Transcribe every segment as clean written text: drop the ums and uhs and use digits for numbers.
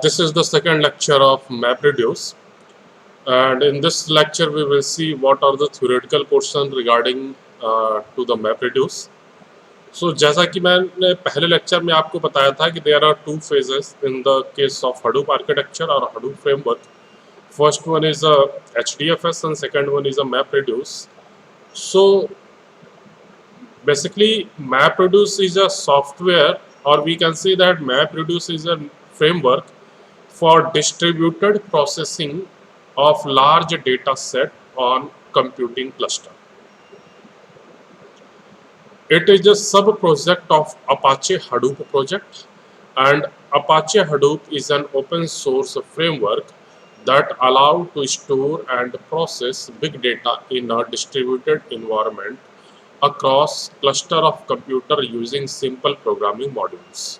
This is the second lecture of MapReduce, and in this lecture we will see what are the theoretical portion regarding to the MapReduce. So जैसा कि मैंने पहले lecture में आपको बताया था कि there are two phases in the case of Hadoop architecture or Hadoop framework. First one is a HDFS and second one is a MapReduce. So basically MapReduce is a software, or we can say that MapReduce is a framework for distributed processing of large data set on computing cluster. It is a sub project of Apache Hadoop project, and Apache Hadoop is an open source framework that allow to store and process big data in a distributed environment across cluster of computer using simple programming modules.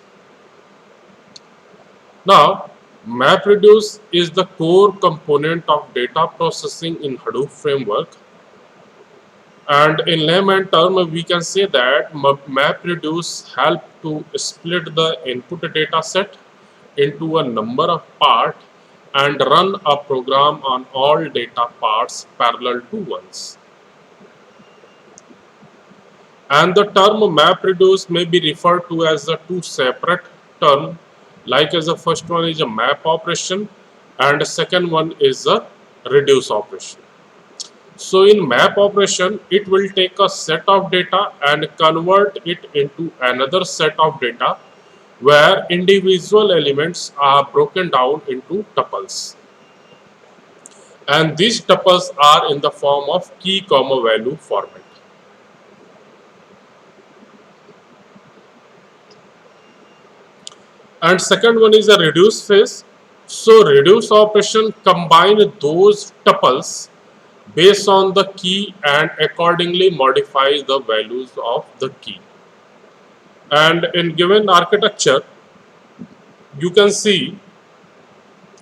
Now, MapReduce is the core component of data processing in Hadoop framework. And in layman term, we can say that MapReduce help to split the input data set into a number of parts and run a program on all data parts parallel to once. And the term MapReduce may be referred to as the two separate term, like as the first one is a map operation and the second one is a reduce operation. So in map operation, it will take a set of data and convert it into another set of data where individual elements are broken down into tuples. And these tuples are in the form of key comma value format. And second one is a reduce phase. So reduce operation combine those tuples based on the key and accordingly modify the values of the key. And in given architecture, you can see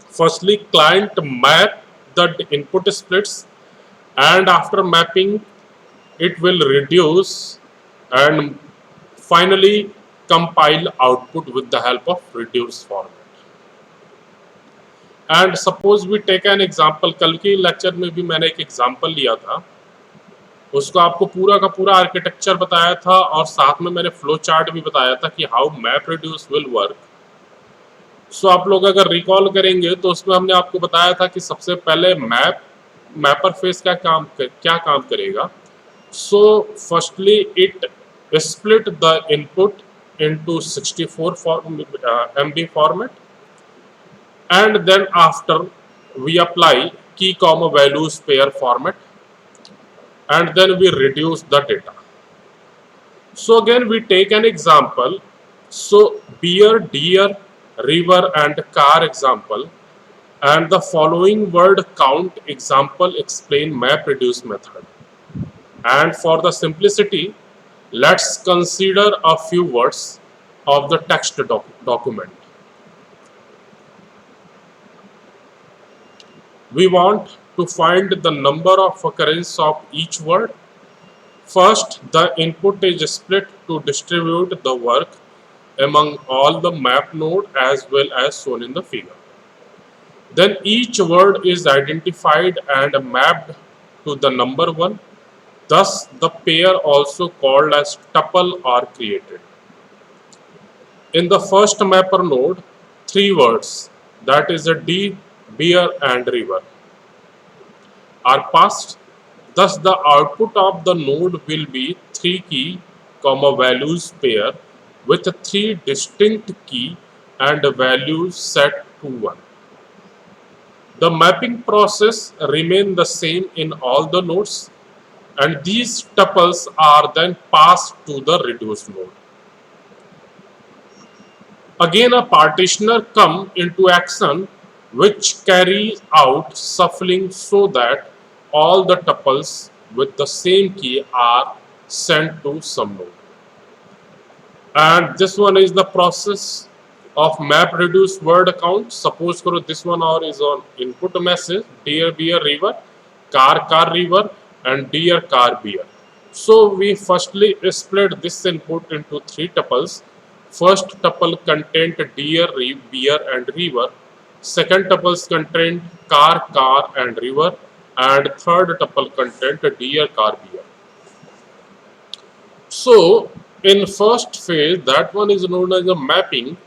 firstly client map the input splits, and after mapping it will reduce and finally compile output with the help of reduce format. And suppose we take an example, कल के lecture में भी मैंने एक example लिया था, उसको आपको पूरा का पूरा आर्किटेक्चर बताया था और साथ में मैंने फ्लो चार्ट भी बताया था कि how map reduce will work. So आप लोग अगर रिकॉल करेंगे तो उसमें हमने आपको बताया था कि सबसे पहले मैपर फेस क्या काम करेगा. So firstly it split the input into 64 MB format, and then after we apply key comma values pair format, and then we reduce the data. So again we take an example. So beer, deer, river and car example, and the following word count example explain MapReduce method. And for the simplicity, let's consider a few words of the text document. We want to find the number of occurrence of each word. First, the input is split to distribute the work among all the map node as well as shown in the figure. Then each word is identified and mapped to the number 1. Thus, the pair also called as tuple are created. In the first mapper node, 3 words, that is a D, beer and river, are passed. Thus the output of the node will be 3 key comma values pair with 3 distinct key and values set to 1. The mapping process remain the same in all the nodes, and these tuples are then passed to the reduce node. Again a partitioner come into action which carries out shuffling so that all the tuples with the same key are sent to some node. And this one is the process of map reduce word count. Suppose this one or is on input message deer beer river, car river and deer car beer. So we firstly split this input into 3 tuples First tuple contained deer, beer, and river. Second tuples contained car, and river. And third tuple contained deer, car, beer. So in first phase, that one is known as a mapping.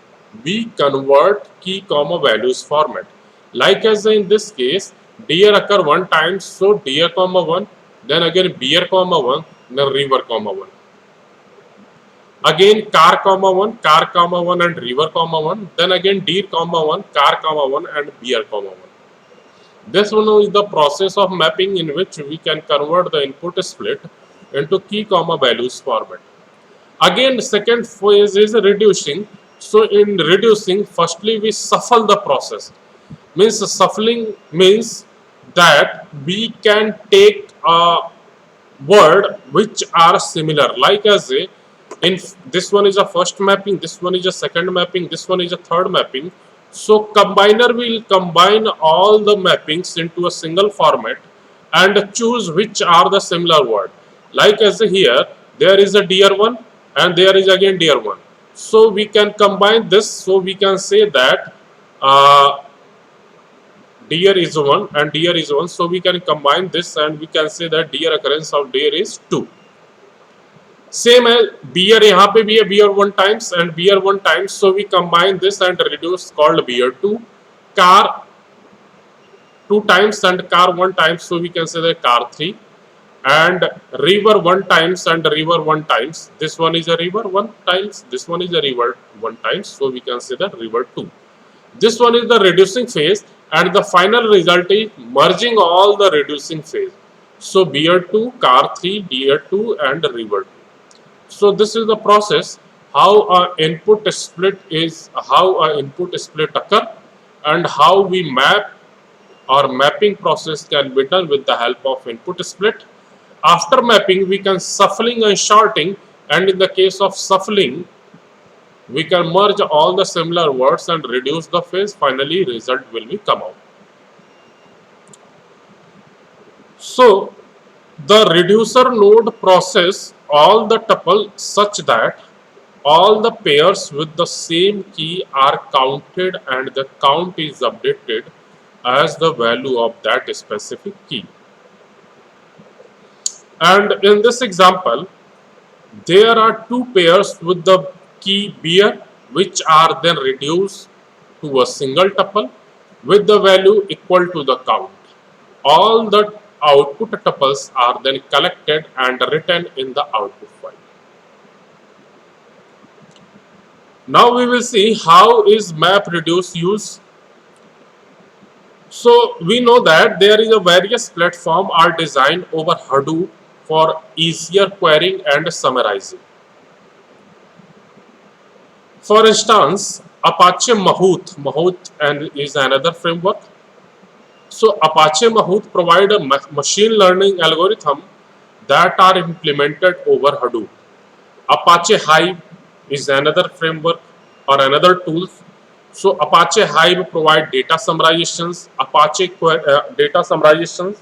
We convert key comma values format. Like as in this case, deer occur one time, so deer comma one, then again beer comma one, then river comma one. Again car comma one and river comma one, then again deer comma one, car comma one and beer comma one. This one is the process of mapping in which we can convert the input split into key comma values format. Again, second phase is reducing. So in reducing, firstly we shuffle the process. Means shuffling means that we can take a word which are similar. Like as a, in this one is a first mapping, this one is a second mapping, this one is a third mapping. So combiner will combine all the mappings into a single format and choose which are the similar word. Like as here, there is a deer one and there is again deer one. So we can combine this. So we can say that deer is one and deer is one. So we can combine this and we can say that deer occurrence of deer is 2. Same as beer, यहाँ पे भी है beer 1 times and beer 1 times. So we combine this and reduce called beer 2. Car 2 times and car 1 times. So we can say that car 3. And river 1 times and river 1 times. This one is a river 1 times. This one is a river 1 times. So we can say that river 2. This one is the reducing phase and the final result is merging all the reducing phase. So beer 2, car 3, deer 2 and river 2. So this is the process how our input split occur and how we map or mapping process can be done with the help of input split. After mapping, we can shuffling and sorting, and in the case of shuffling, we can merge all the similar words and reduce the phase. Finally, result will be come out. So the reducer node process all the tuple such that all the pairs with the same key are counted and the count is updated as the value of that specific key. And in this example, there are 2 pairs with the key beer which are then reduced to a single tuple with the value equal to the count. All the output tuples are then collected and written in the output file. Now we will see how is MapReduce used. So we know that there is a various platform are designed over Hadoop for easier querying and summarizing. For instance, Apache Mahout and is another framework. So Apache Mahout provide a machine learning algorithm that are implemented over Hadoop. Apache Hive is another framework or another tool. So Apache Hive provide data summarizations, data summarizations,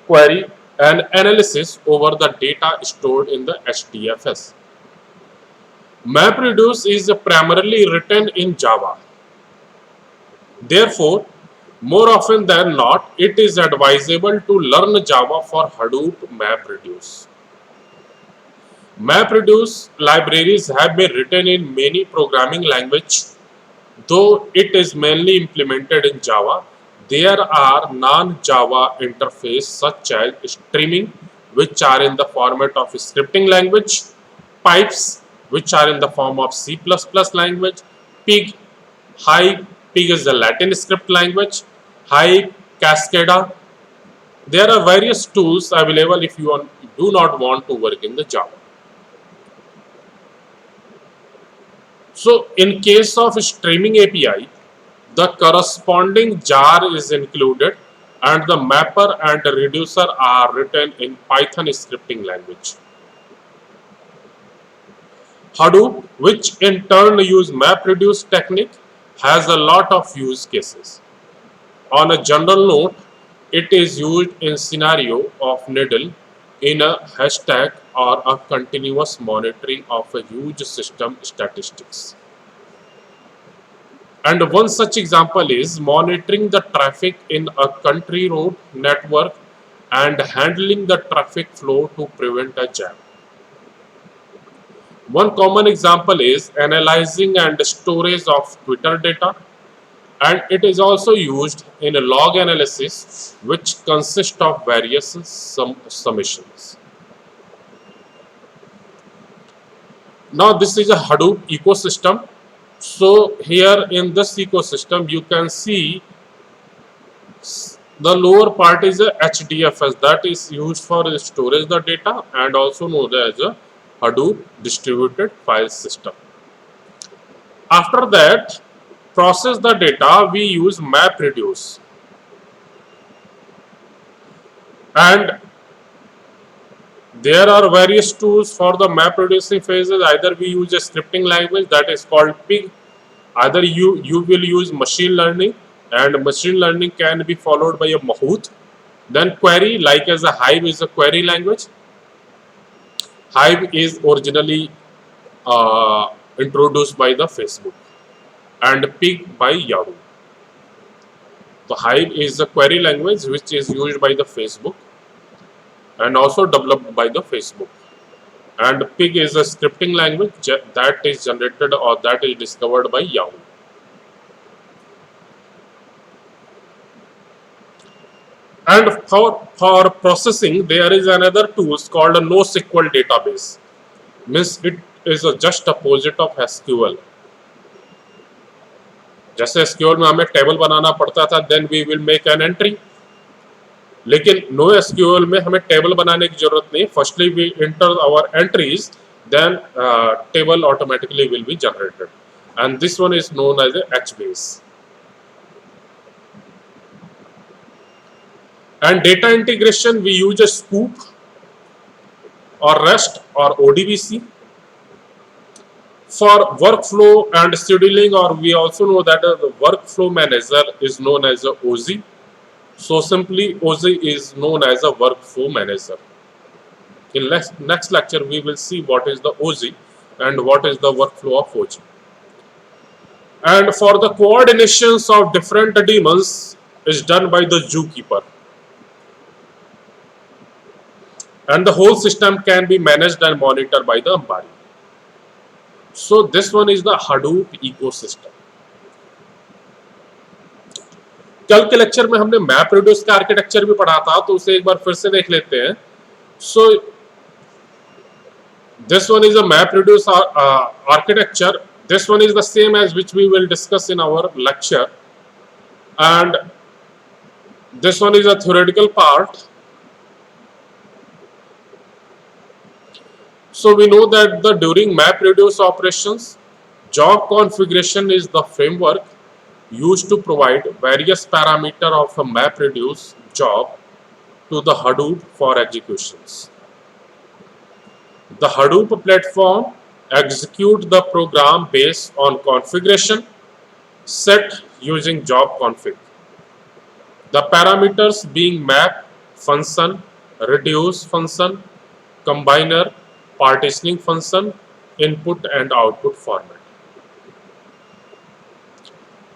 query and analysis over the data stored in the HDFS. MapReduce is primarily written in Java. Therefore, more often than not, it is advisable to learn Java for Hadoop MapReduce. MapReduce libraries have been written in many programming languages. Though it is mainly implemented in Java, there are non-Java interfaces such as streaming, which are in the format of scripting language, pipes, which are in the form of C++ language, Pig, Hive. Pig is the Latin script language, Hive, Cascada. There are various tools available if you do not want to work in the Java. So in case of streaming API, the corresponding jar is included and the mapper and the reducer are written in Python scripting language. Hadoop, which in turn use MapReduce technique, has a lot of use cases. On a general note, it is used in scenario of needle in a hashtag or a continuous monitoring of a huge system statistics. And one such example is monitoring the traffic in a country road network and handling the traffic flow to prevent a jam. One common example is analyzing and storage of Twitter data, and it is also used in a log analysis, which consists of various summations. Now this is a Hadoop ecosystem. So here in this ecosystem you can see the lower part is a HDFS, that is used for storage the data and also known as a Hadoop distributed file system. After that, process the data, we use MapReduce. And there are various tools for the map reducing phases. Either we use a scripting language that is called Pig, either you will use machine learning, and machine learning can be followed by a Mahout. Then query, like as a Hive is a query language. Hive is originally introduced by the Facebook and Pig by Yahoo. The Hive is a query language which is used by the Facebook and also developed by the Facebook. And Pig is a scripting language that is generated or that is discovered by Yahoo. And for processing, there is another tool called a NoSQL database. Means it is just opposite of SQL. जैसे SQL में हमें table बनाना पड़ता था, then we will make an entry. लेकिन NoSQL में हमें table बनाने की जरूरत नहीं. Firstly we enter our entries, then table automatically will be generated, and this one is known as HBase. And data integration, we use a Scoop or REST or ODBC. For workflow and scheduling, or we also know that the workflow manager is known as a OZ. So simply OZ is known as a workflow manager. In next lecture we will see what is the OZ and what is the workflow of OZ. And for the coordinations of different daemons is done by the Zookeeper. And the whole system can be managed and monitored by the Ambari. So this one is the Hadoop ecosystem. कल के lecture में हमने map reduce का architecture भी पढ़ा था, तो उसे एक बार फिर से देख लेते हैं. So this one is a map reduce architecture. This one is the same as which we will discuss in our lecture, and this one is a theoretical part. So we know that during MapReduce operations, job configuration is the framework used to provide various parameters of a MapReduce job to the Hadoop for executions. The Hadoop platform executes the program based on configuration set using job config. The parameters being map function, reduce function, combiner, partitioning function, input and output format.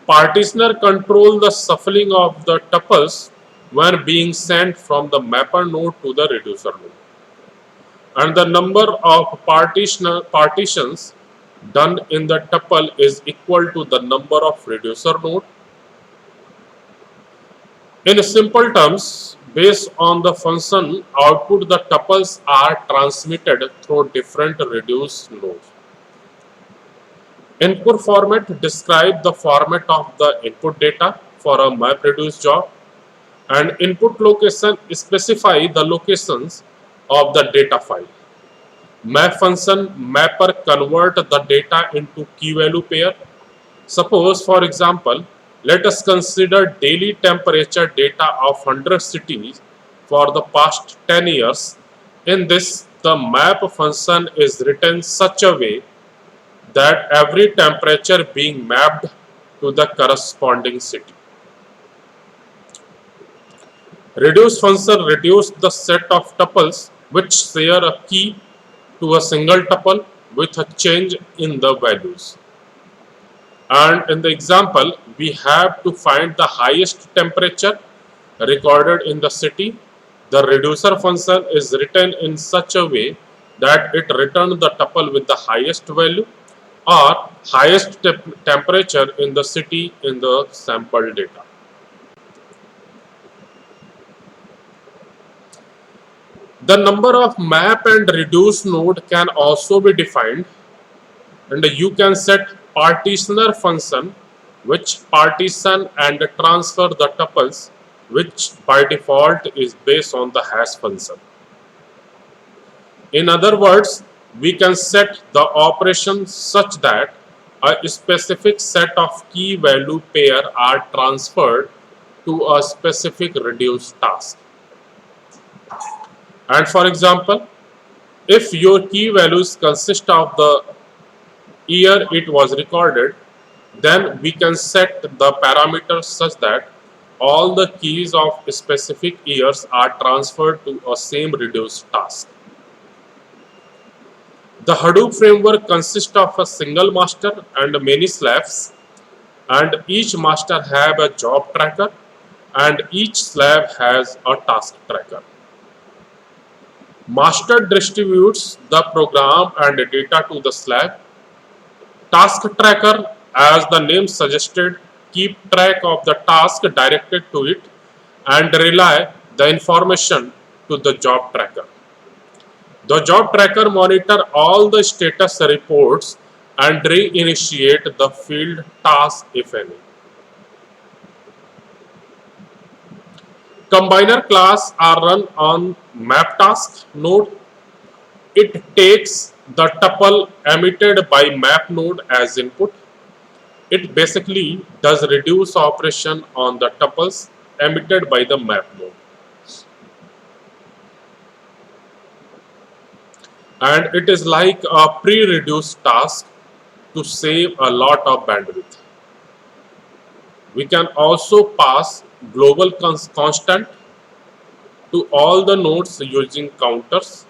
Partitioner control the shuffling of the tuples when being sent from the mapper node to the reducer node. And the number of partitions done in the tuple is equal to the number of reducer node. In simple terms, based on the function output, the tuples are transmitted through different reduce nodes. Input format describe the format of the input data for a MapReduce job, and input location specify the locations of the data file. Map function mapper convert the data into key value pair. Suppose, for example, let us consider daily temperature data of 100 cities for the past 10 years. In this, the map function is written such a way that every temperature being mapped to the corresponding city. Reduce function reduce the set of tuples which share a key to a single tuple with a change in the values. And in the example, we have to find the highest temperature recorded in the city. The reducer function is written in such a way that it returns the tuple with the highest value or highest temperature in the city in the sample data. The number of map and reduce node can also be defined, and you can set partitioner function which partition and transfer the tuples, which by default is based on the hash function. In other words, we can set the operation such that a specific set of key value pair are transferred to a specific reduced task. And for example, if your key values consist of the year it was recorded, then we can set the parameters such that all the keys of specific years are transferred to a same reduced task. The Hadoop framework consists of a single master and many slaves, and each master have a job tracker and each slave has a task tracker. Master distributes the program and data to the slave. Task tracker, as the name suggested, keep track of the task directed to it and relay the information to the job tracker. The job tracker monitor all the status reports and reinitiate the field task if any. Combiner class are run on map task node. It takes the tuple emitted by map node as input. It basically does reduce operation on the tuples emitted by the map node. And it is like a pre-reduced task to save a lot of bandwidth. We can also pass global constant to all the nodes using counters.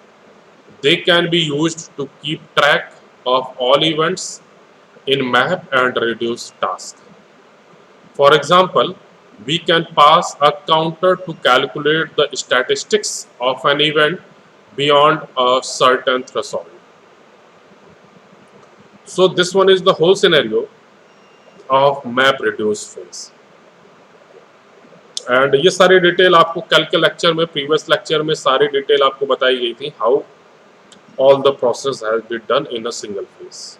They can be used to keep track of all events in map and reduce task. For example, we can pass a counter to calculate the statistics of an event beyond a certain threshold. So this one is the whole scenario of map reduce phase. And ये सारी detail आपको कल के lecture में, previous lecture में सारी detail आपको बताई गई थी, how all the process has been done in a single phase.